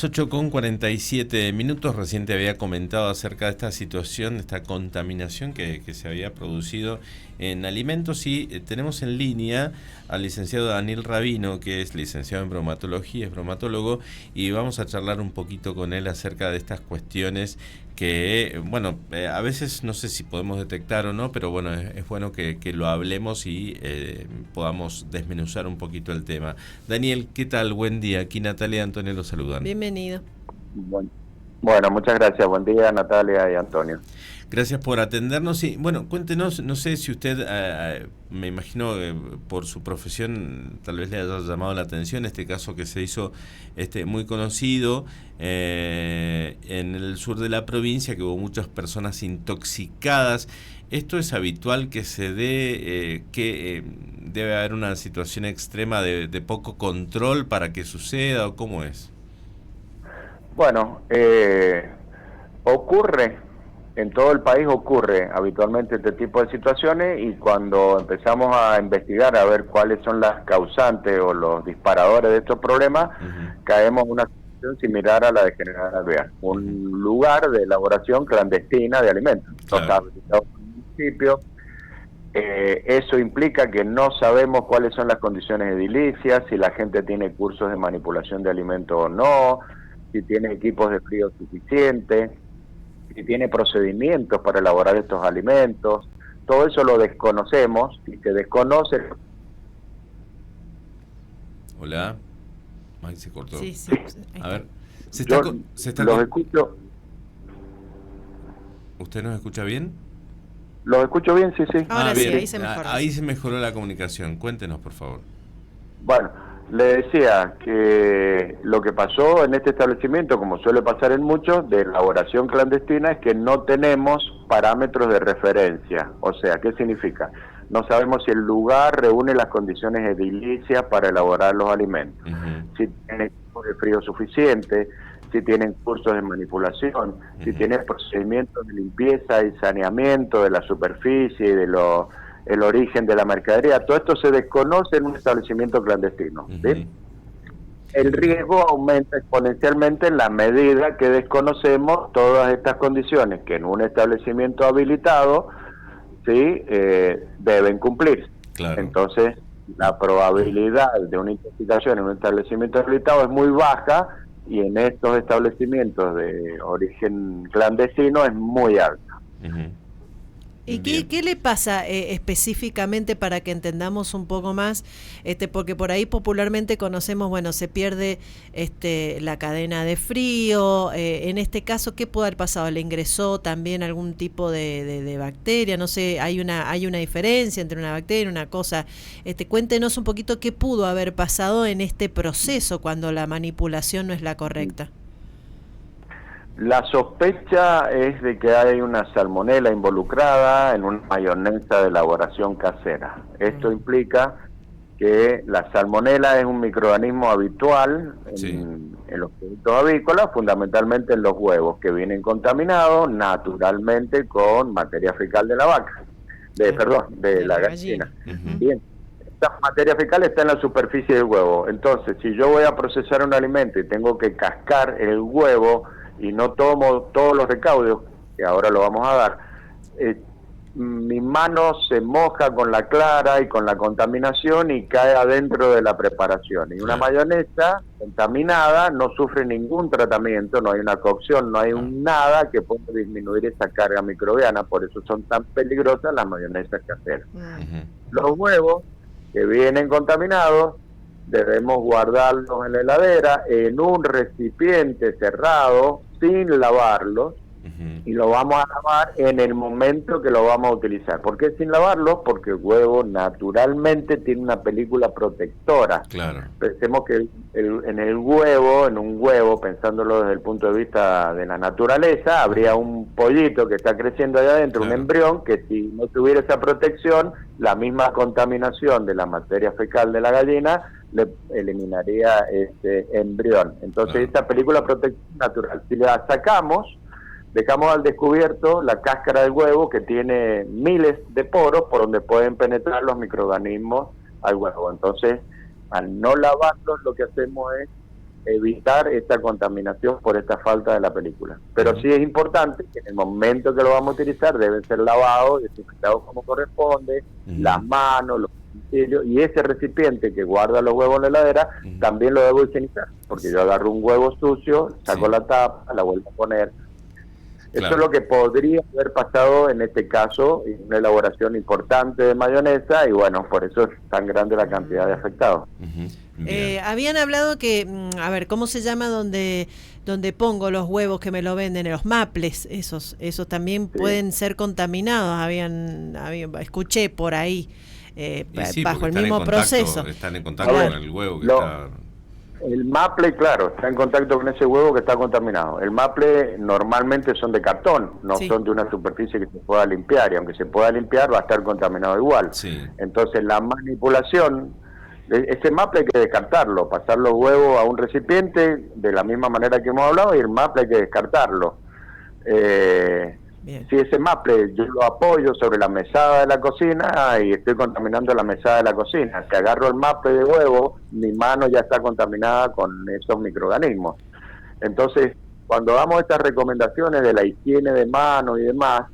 8:47, recién te había comentado acerca de esta situación, de esta contaminación que se había producido en alimentos y tenemos en línea al licenciado Daniel Rabino, que es licenciado en bromatología, es bromatólogo, y vamos a charlar un poquito con él acerca de estas cuestiones que, bueno, a veces no sé si podemos detectar o no, pero bueno, es bueno que lo hablemos y podamos desmenuzar un poquito el tema. Daniel, ¿qué tal? Buen día. Aquí Natalia y Antonio los saludan. Bienvenido. Bueno, muchas gracias. Buen día, Natalia y Antonio. Gracias por atendernos y bueno, cuéntenos, no sé si usted, me imagino por su profesión tal vez le haya llamado la atención este caso que se hizo muy conocido en el sur de la provincia, que hubo muchas personas intoxicadas. ¿Esto es habitual que se dé, que debe haber una situación extrema de poco control para que suceda o cómo es? Bueno, ocurre, en todo el país ocurre habitualmente este tipo de situaciones, y cuando empezamos a investigar a ver cuáles son las causantes o los disparadores de estos problemas, caemos en una situación similar a la de General Alvear, un lugar de elaboración clandestina de alimentos. Claro. Está habilitado por el municipio. Eso implica que no sabemos cuáles son las condiciones edilicias, si la gente tiene cursos de manipulación de alimentos o no, si tiene equipos de frío suficientes, si tiene procedimientos para elaborar estos alimentos. Todo eso lo desconocemos y se desconoce. Hola. Ay, se cortó. Sí. A ver, los escucho. ¿Usted nos escucha bien? ¿Los escucho bien? Sí. Ahora bien. sí, ahí se mejoró. Ahí se mejoró la comunicación. Cuéntenos, por favor. Bueno, le decía que lo que pasó en este establecimiento, como suele pasar en muchos, de elaboración clandestina, es que no tenemos parámetros de referencia. O sea, ¿qué significa? No sabemos si el lugar reúne las condiciones edilicias para elaborar los alimentos, si tiene equipos de frío suficiente, si tienen cursos de manipulación, si tienen procedimientos de limpieza y saneamiento de la superficie y de el origen de la mercadería. Todo esto se desconoce en un establecimiento clandestino, ¿sí? El riesgo aumenta exponencialmente en la medida que desconocemos todas estas condiciones que en un establecimiento habilitado, ¿sí? Deben cumplirse. Claro. Entonces, la probabilidad de una intoxicación en un establecimiento habilitado es muy baja, y en estos establecimientos de origen clandestino es muy alta. ¿Y qué le pasa específicamente para que entendamos un poco más? Porque por ahí popularmente conocemos, bueno, se pierde la cadena de frío. En este caso, ¿qué puede haber pasado? ¿Le ingresó también algún tipo de bacteria? No sé, hay una diferencia entre una bacteria y una cosa. Cuéntenos un poquito qué pudo haber pasado en este proceso cuando la manipulación no es la correcta. La sospecha es de que hay una salmonela involucrada en una mayonesa de elaboración casera. Esto implica que la salmonela es un microorganismo habitual en los productos avícolas, fundamentalmente en los huevos, que vienen contaminados naturalmente con materia fecal de la vaca, de la gallina. Bien. Esta materia fecal está en la superficie del huevo. Entonces, si yo voy a procesar un alimento y tengo que cascar el huevo y no tomo todos los recaudos, que ahora lo vamos a dar, mi mano se moja con la clara y con la contaminación y cae adentro de la preparación. Y una mayonesa contaminada no sufre ningún tratamiento, no hay una cocción, no hay nada que pueda disminuir esa carga microbiana. Por eso son tan peligrosas las mayonesas caseras. Los huevos que vienen contaminados debemos guardarlos en la heladera en un recipiente cerrado sin lavarlos, y lo vamos a lavar en el momento que lo vamos a utilizar. ¿Por qué sin lavarlos? Porque el huevo naturalmente tiene una película protectora. Claro. Pensemos que en un huevo, pensándolo desde el punto de vista de la naturaleza, habría un pollito que está creciendo allá adentro, un embrión, que si no tuviera esa protección, la misma contaminación de la materia fecal de la gallina le eliminaría ese embrión. Entonces, esta película protectora natural, si la sacamos, dejamos al descubierto la cáscara del huevo, que tiene miles de poros por donde pueden penetrar los microorganismos al huevo. Entonces, al no lavarlos, lo que hacemos es evitar esta contaminación por esta falta de la película. Pero sí es importante que en el momento que lo vamos a utilizar deben ser lavados, desinfectados como corresponde, las manos, los utensilios, y ese recipiente que guarda los huevos en la heladera también lo debo higienizar, porque yo agarro un huevo sucio, saco la tapa, la vuelvo a poner. Eso es lo que podría haber pasado en este caso, en una elaboración importante de mayonesa, y bueno, por eso es tan grande la cantidad de afectados. Habían hablado que, a ver, ¿cómo se llama donde pongo los huevos que me lo venden? Los maples, esos también pueden ser contaminados, escuché por ahí, bajo el mismo proceso. Están en contacto con el huevo que está... El maple, claro, está en contacto con ese huevo que está contaminado. El maple normalmente son de cartón, no son de una superficie que se pueda limpiar, y aunque se pueda limpiar va a estar contaminado igual. Entonces la manipulación, ese maple hay que descartarlo, pasar los huevos a un recipiente de la misma manera que hemos hablado, y el maple hay que descartarlo. Si ese maple yo lo apoyo sobre la mesada de la cocina y estoy contaminando la mesada de la cocina, si agarro el maple de huevo, mi mano ya está contaminada con esos microorganismos. Entonces, cuando damos estas recomendaciones de la higiene de manos y demás,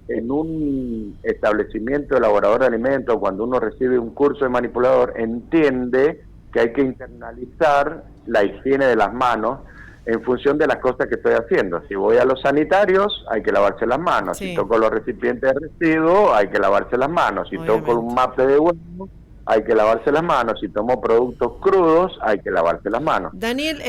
en un establecimiento elaborador de alimentos, cuando uno recibe un curso de manipulador, entiende que hay que internalizar la higiene de las manos en función de las cosas que estoy haciendo. Si voy a los sanitarios, hay que lavarse las manos. Si toco los recipientes de residuos, hay que lavarse las manos. Si toco un maple de huevo, hay que lavarse las manos. Si tomo productos crudos, hay que lavarse las manos. Daniel,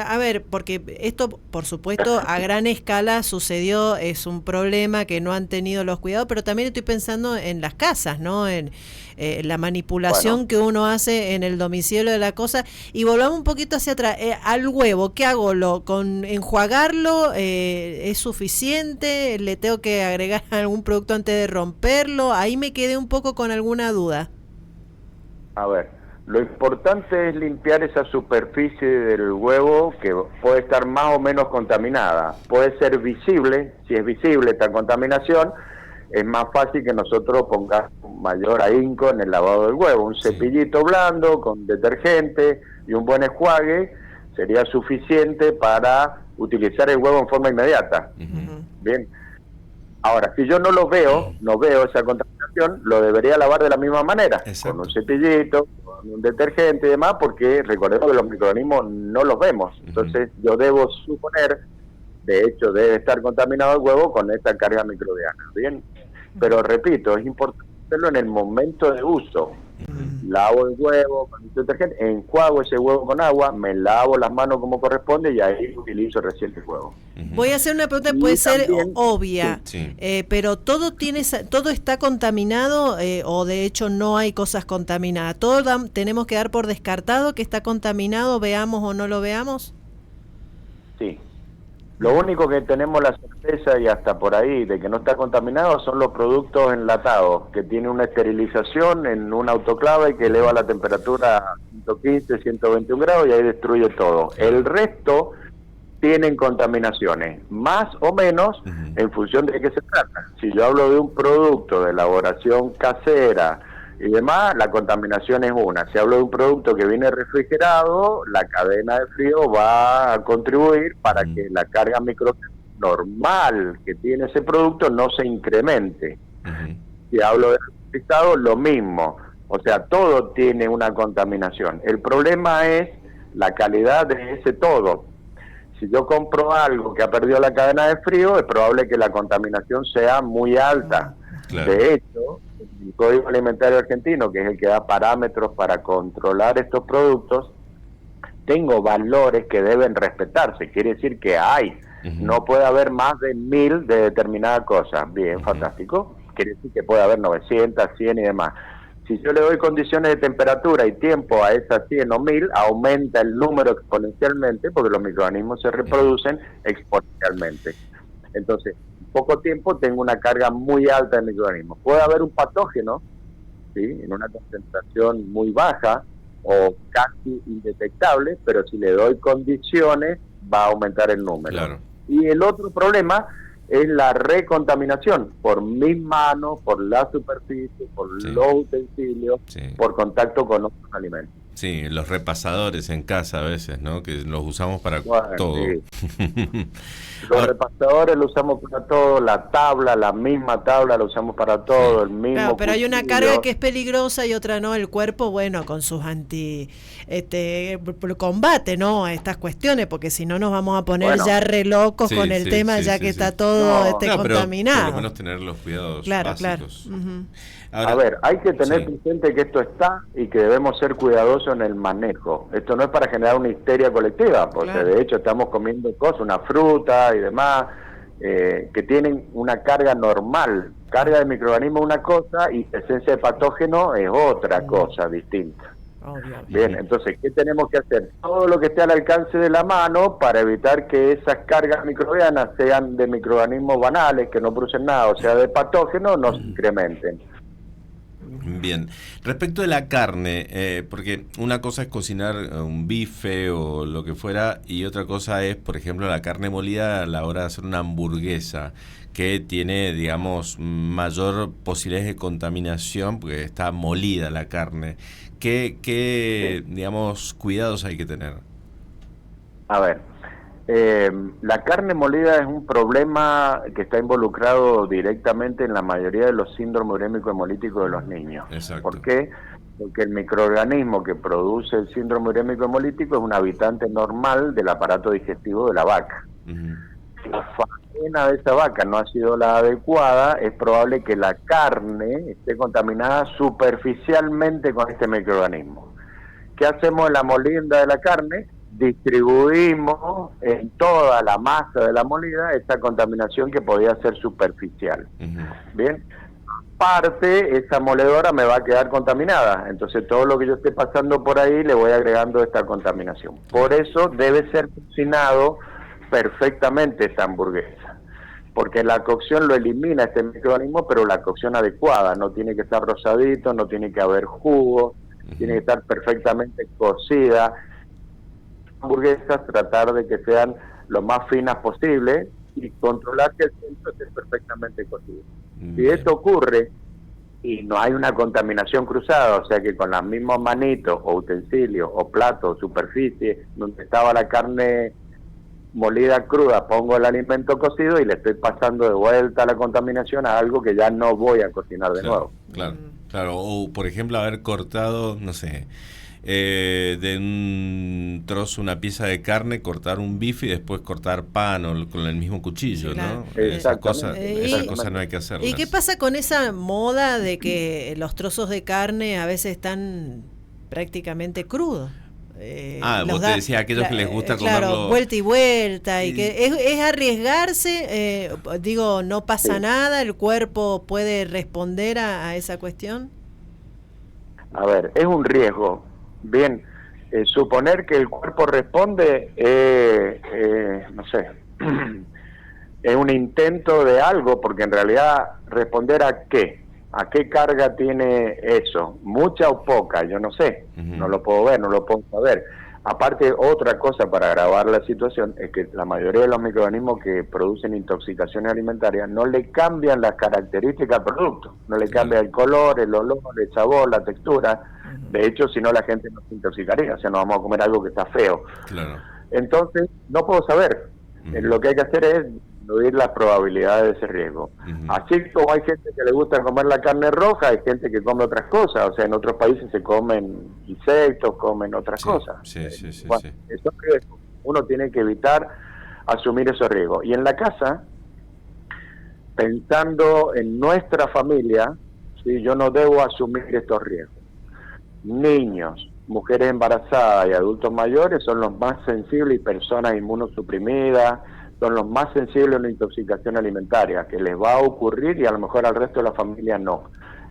a ver, porque esto, por supuesto, a gran escala sucedió, es un problema que no han tenido los cuidados, pero también estoy pensando en las casas, ¿no? En la manipulación que uno hace en el domicilio de la cosa. Y volvamos un poquito hacia atrás. Al huevo, ¿qué hago? ¿Con enjuagarlo es suficiente? ¿Le tengo que agregar algún producto antes de romperlo? Ahí me quedé un poco con alguna duda. A ver, lo importante es limpiar esa superficie del huevo que puede estar más o menos contaminada. Puede ser visible, si es visible esta contaminación, es más fácil que nosotros pongamos mayor ahínco en el lavado del huevo. Un cepillito blando con detergente y un buen enjuague sería suficiente para utilizar el huevo en forma inmediata. Bien. Ahora, si yo no lo veo, no veo esa contaminación, lo debería lavar de la misma manera, con un cepillito, con un detergente y demás, porque recordemos que los microorganismos no los vemos. Entonces, yo debo suponer, de hecho, debe estar contaminado el huevo con esta carga microbiana. Bien, pero repito, es importante hacerlo en el momento de uso. Lavo el huevo con el detergente, enjuago ese huevo con agua, me lavo las manos como corresponde y ahí utilizo recién el huevo. Voy a hacer una pregunta, puede ser obvia, pero todo está contaminado o de hecho no hay cosas contaminadas. ¿Todo tenemos que dar por descartado que está contaminado, veamos o no lo veamos? Sí. Lo único que tenemos la certeza y hasta por ahí de que no está contaminado son los productos enlatados, que tienen una esterilización en un autoclave que eleva la temperatura a 115, 121 grados y ahí destruye todo. El resto tienen contaminaciones, más o menos en función de qué se trata. Si yo hablo de un producto de elaboración casera y demás, la contaminación es una. Si hablo de un producto que viene refrigerado, la cadena de frío va a contribuir para que la carga microbiana normal que tiene ese producto no se incremente. Si hablo de refrigerado, lo mismo. O sea, todo tiene una contaminación. El problema es la calidad de ese todo. Si yo compro algo que ha perdido la cadena de frío, es probable que la contaminación sea muy alta. De hecho, el Código Alimentario Argentino, que es el que da parámetros para controlar estos productos, tengo valores que deben respetarse. Quiere decir que no puede haber más de 1000 de determinada cosa. Bien, fantástico. Quiere decir que puede haber 900, 100 y demás. Si yo le doy condiciones de temperatura y tiempo a esas 100 o 1000, aumenta el número exponencialmente, porque los microorganismos se reproducen exponencialmente. Entonces, en poco tiempo tengo una carga muy alta de microorganismos. Puede haber un patógeno, ¿sí?, en una concentración muy baja o casi indetectable, pero si le doy condiciones va a aumentar el número. Y el otro problema es la recontaminación por mis manos, por la superficie, por los utensilios, por contacto con otros alimentos. Sí, los repasadores en casa a veces, ¿no? Que los usamos para todo. Sí. Los repasadores los usamos para todo, la misma tabla la usamos para todo, el mismo Claro, pero hay una cuchillo. carga que es peligrosa y otra no. El cuerpo, bueno, con sus combate, ¿no? A estas cuestiones, porque si no nos vamos a poner ya re locos con el tema, ya que está todo contaminado. Pero por lo menos tener los cuidados básicos. Claro. Uh-huh. Ahora, a ver, hay que tener presente que esto está y que debemos ser cuidadosos en el manejo. Esto no es para generar una histeria colectiva, porque de hecho estamos comiendo cosas, una fruta y demás, que tienen una carga normal. Carga de microorganismo es una cosa y esencia de patógeno es otra cosa distinta. Bien, entonces, ¿qué tenemos que hacer? Todo lo que esté al alcance de la mano para evitar que esas cargas microbianas sean de microorganismos banales, que no producen nada, o sea, de patógenos, no se incrementen. Bien, respecto de la carne, porque una cosa es cocinar un bife o lo que fuera y otra cosa es, por ejemplo, la carne molida a la hora de hacer una hamburguesa, que tiene, digamos, mayor posibilidades de contaminación porque está molida la carne. ¿Qué digamos, cuidados hay que tener? A ver, la carne molida es un problema que está involucrado directamente en la mayoría de los síndromes urémicos hemolíticos de los niños. Exacto. ¿Por qué? Porque el microorganismo que produce el síndrome urémico hemolítico es un habitante normal del aparato digestivo de la vaca. Uh-huh. Si la faena de esa vaca no ha sido la adecuada, es probable que la carne esté contaminada superficialmente con este microorganismo. ¿Qué hacemos en la molienda de la carne? Distribuimos en toda la masa de la molida esa contaminación que podía ser superficial. Uh-huh. Bien, aparte esa moledora me va a quedar contaminada, entonces todo lo que yo esté pasando por ahí le voy agregando esta contaminación. Por eso debe ser cocinado perfectamente esta hamburguesa, porque la cocción lo elimina este microorganismo, pero la cocción adecuada, no tiene que estar rosadito, no tiene que haber jugo, uh-huh. Tiene que estar perfectamente cocida. Hamburguesas, tratar de que sean lo más finas posible y controlar que el centro esté perfectamente cocido. Si esto ocurre y no hay una contaminación cruzada, o sea que con las mismas manitos o utensilios o platos o superficie donde estaba la carne molida cruda, pongo el alimento cocido y le estoy pasando de vuelta la contaminación a algo que ya no voy a cocinar de nuevo. Claro, o por ejemplo haber cortado, no sé, de un trozo, una pieza de carne, cortar un bife y después cortar pan o con el mismo cuchillo, ¿no? Esas cosas no hay que hacerlas. ¿Y qué pasa con esa moda de que los trozos de carne a veces están prácticamente crudos? Vos te decías aquellos que les gusta comerlo vuelta y vuelta, y que es arriesgarse, no pasa nada, el cuerpo puede responder a esa cuestión. A ver, es un riesgo. Bien, suponer que el cuerpo responde, no sé, es un intento de algo, porque en realidad responder a qué carga tiene eso, mucha o poca, yo no sé, uh-huh. No lo puedo ver, no lo puedo saber. Aparte, otra cosa para agravar la situación es que la mayoría de los microorganismos que producen intoxicaciones alimentarias no le cambian las características al producto, no le cambia el color, el olor, el sabor, la textura. De hecho, si no la gente no se intoxicaría, o sea, no vamos a comer algo que está feo. Claro. Entonces, no puedo saber. Uh-huh. Lo que hay que hacer es disminuir las probabilidades de ese riesgo. Uh-huh. Así como hay gente que le gusta comer la carne roja, hay gente que come otras cosas. O sea, en otros países se comen insectos, comen otras cosas. Sí. Eso es riesgo. Uno tiene que evitar asumir esos riesgos. Y en la casa, pensando en nuestra familia, ¿sí? Yo no debo asumir estos riesgos. Niños, mujeres embarazadas y adultos mayores son los más sensibles, y personas inmunosuprimidas son los más sensibles a una intoxicación alimentaria que les va a ocurrir y a lo mejor al resto de la familia no.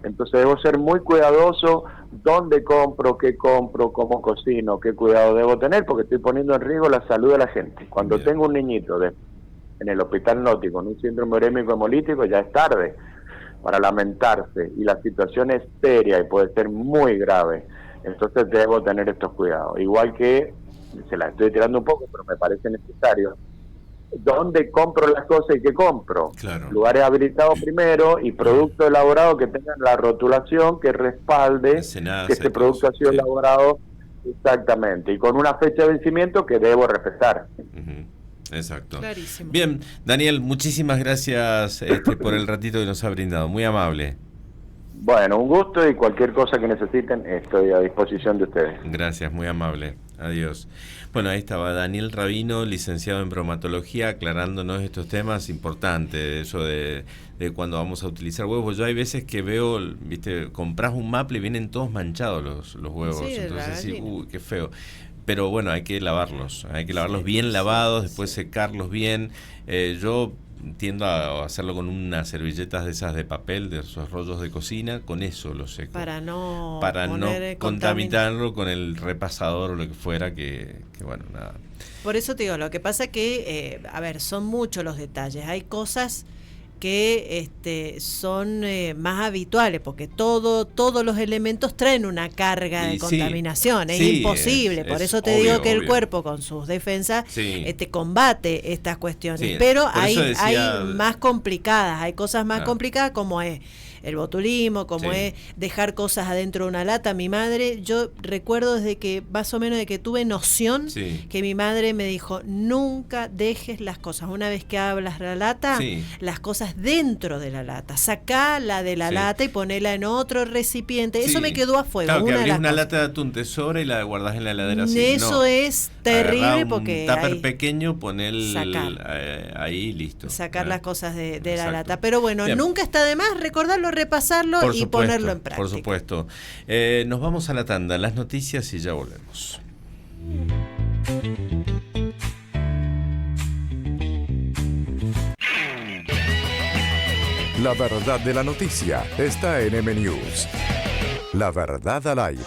Entonces debo ser muy cuidadoso dónde compro, qué compro, cómo cocino, qué cuidado debo tener, porque estoy poniendo en riesgo la salud de la gente. Cuando tengo un niñito en el hospital Noti con un síndrome urémico hemolítico, ya es tarde para lamentarse, y la situación es seria y puede ser muy grave. Entonces debo tener estos cuidados. Igual que, se la estoy tirando un poco, pero me parece necesario, ¿dónde compro las cosas y qué compro? Claro. Lugares habilitados primero y productos elaborados que tengan la rotulación que respalde que este producto ha sido elaborado Exactamente, y con una fecha de vencimiento que debo respetar. Exacto. Clarísimo. Bien, Daniel, muchísimas gracias por el ratito que nos ha brindado, muy amable. Bueno, un gusto, y cualquier cosa que necesiten estoy a disposición de ustedes. Gracias, muy amable. Adiós. Bueno, ahí estaba Daniel Rabino, licenciado en bromatología, aclarándonos estos temas importantes, eso de cuando vamos a utilizar huevos. Yo hay veces que veo, viste, compras un maple y vienen todos manchados los huevos, Sí, entonces sí, qué feo. Pero bueno, hay que lavarlos bien lavados, después secarlos bien. Yo tiendo a hacerlo con unas servilletas de esas de papel, de esos rollos de cocina, con eso lo seco. Para no contaminarlo con el repasador o lo que fuera, que bueno, nada. Por eso te digo, lo que pasa que, a ver, son muchos los detalles. Hay cosas que son más habituales, porque todos los elementos traen una carga de contaminación, es imposible, por eso te digo que el cuerpo con sus defensas combate estas cuestiones, pero hay más complicadas, hay cosas más complicadas, como es el botulismo, como es dejar cosas adentro de una lata. Mi madre, yo recuerdo desde que más o menos de que tuve noción, que mi madre me dijo, nunca dejes las cosas, una vez que abras la lata, las cosas dentro de la lata, sacala de la lata y ponela en otro recipiente. Eso me quedó a fuego. Claro, que abrís una lata de atún, te sobra y la guardás en la heladera así. Eso es terrible, porque un tupper pequeño, poner ahí, listo. Sacar las cosas de la lata. Pero bueno, nunca está de más recordarlo, repasarlo y ponerlo en práctica. Por supuesto. Nos vamos a la tanda, las noticias, y ya volvemos. La verdad de la noticia está en M News. La verdad al aire.